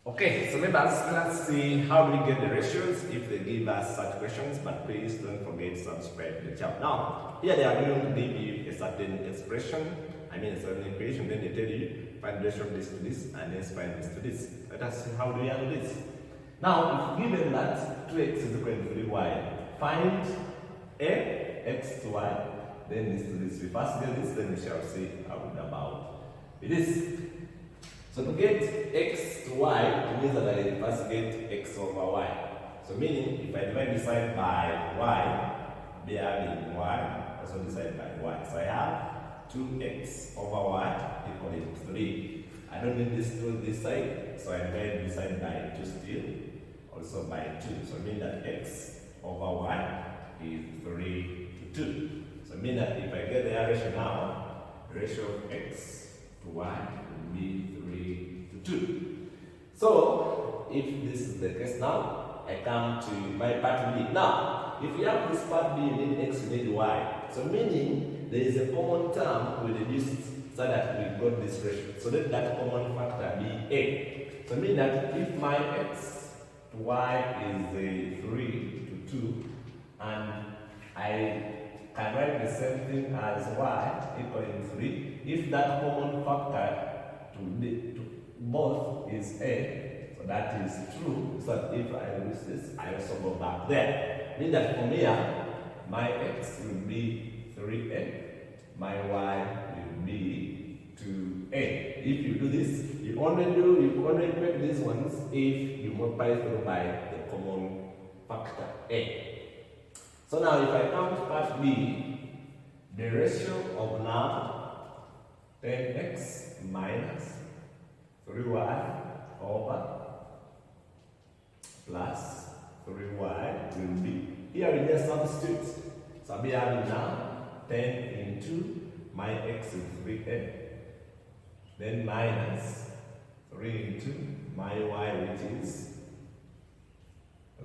Okay, so let's see how we get the ratios if they give us such questions, but please don't forget to subscribe to the channel. Now, here they are going to give you a certain expression, a certain equation, then they tell you find the ratio of this to this, and then find this to this. Let us see how do we handle this. Now, if given that 2x is equal to 3y, find x to y, then this to this. We first get this, then we shall see how about it is. So to get x to y, it means that I first get x over y. So meaning, if I divide this side by y, be having y, also this side by y. So I have 2x over y equal to 3. I don't need this to this side, so I divide this side by 2 still, also by 2. So mean that x over y is 3 to 2. So mean that if I get the ratio now, the ratio of x to y will be 3 to 2. So, if this is the case now, I come to my part B. Now, if you have this part B, you need x, you need y. So meaning, there is a common term we reduced so that we got this ratio. So let that common factor be a. So meaning that if my x to y is 3 to 2, and I can write the same thing as y equal to 3, if that common factor to both is a, so that is true. So that if I lose this, I also go back there. Mean that from here, my x will be 3a, my y will be 2a. If you do this, you only make these ones if you multiply through by the common factor a. So now if I come to part B, the ratio of now 10x minus 3y over plus 3y will be, here we just substitute. So I'll be having now 10 into my x is 3a, then minus 3 into my y, which is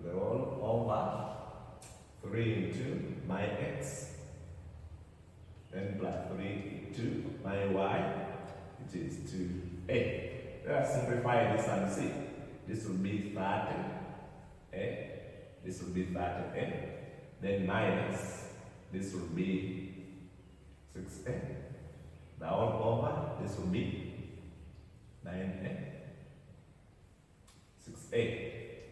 the whole over 3 into my x, then plus 3 into my y, which is 2a. Let us simplify this and see. This will be 30a, this will be 30a, then minus, this will be 6a, the whole over, this will be 9a, 6a.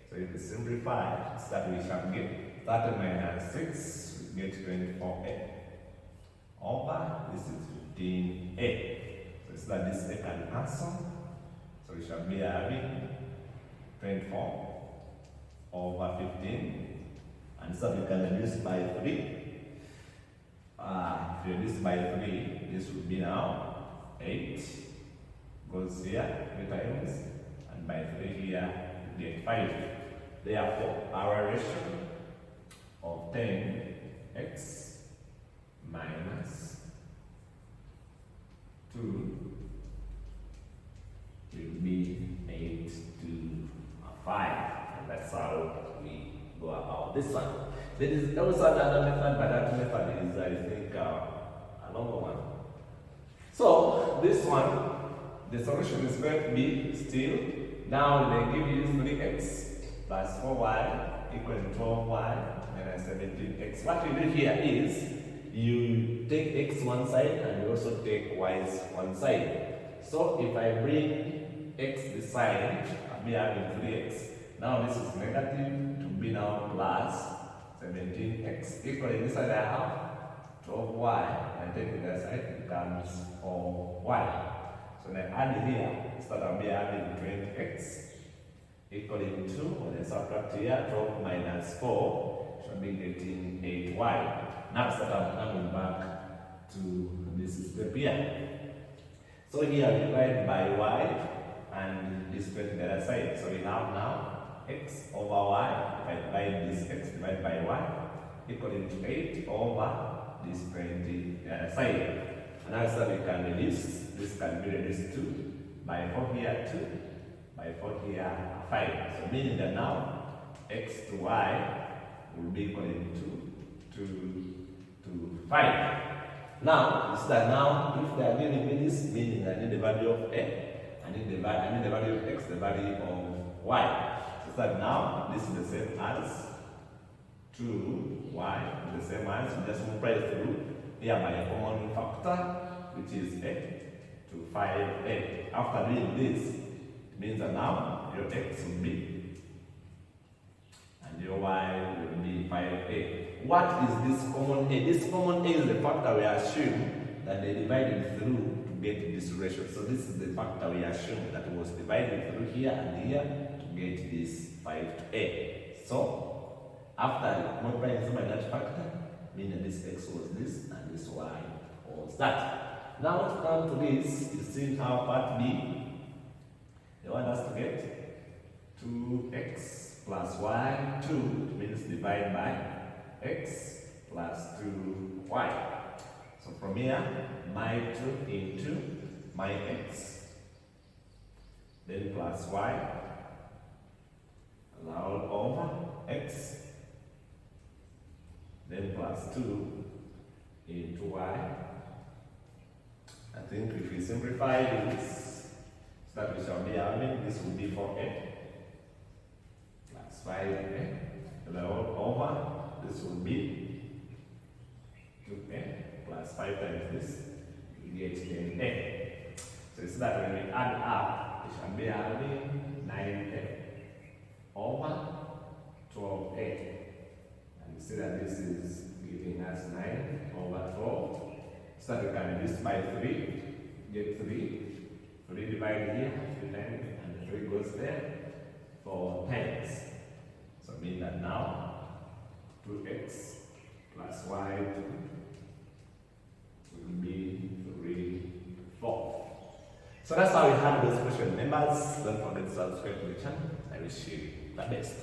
So if we simplify, it's that we shall get 30 minus 6, we get 24a. Over, this is 15a. So it's that this a can cancel. So we shall be having 24 over 15. And so we can reduce by 3. If you reduce by 3, this would be now 8. Goes here 3 times. And by 3 here, you get 5. Therefore, our ratio of 10x minus 2 will be 8 to 5. And that's how we go about this one. There is also another method, but that method is, I think, a longer one. So, this one, the solution is going to be still, now they give you 3x plus 4y equal to 12y minus 17x. What you do here is, you take x one side and you also take y's one side. So if I bring x this side, I'll be having 3x. Now this is negative to be now plus 17x. Equally this side I have 12y, and take the other side, it becomes 4y. So then add here, so that I'll be having 20x equaling 2, when I subtract here, 12 minus 4 should be getting 8y. Now start I'm coming back to this step here. So here we divide by y and this to the other side. So we have now x over y. If I divide this x divided by y equaling to 8 over this 20 the other side. And also we can reduce, this can be reduced to by 4 here 2, by 4 here 5. So meaning that now x to y will be equaling to 5. Now, is that now if they are giving me this, meaning I need the value of a, I need the value of x, the value of y. So that now this is the same as 2y, the same as we just multiply through here by a common factor, which is a to 5a. After doing this, it means that now your x will be and your y will be 5a. What is this common a? This common a is the factor we assume that they divided through to get this ratio. So this is the factor we assume that was divided through here and here to get this 5 to a. So after multiplying some by that factor, meaning this x was this and this y was that. Now to come to this, you see how part B, they want us to get 2x plus y, 2, which means divide by x plus 2y. So from here, my 2 into my x, then plus y, allowed over x, then plus 2 into y. I think if we simplify this, so that we shall be having, this will be 4a plus 5a, allowed over, this will be 2a plus 5 times this, we get 10a. So it's that when we add up, we shall be having 9a over 12a. And you see that this is giving us 9 over 12. So that we can do this by 3, get 3. 3 divided here, 3 times, and the 3 goes there, 4 times. So mean that now 2x plus y will be 3, 4. So that's how we handle this question. Members, don't forget to subscribe to the channel. I wish you the best.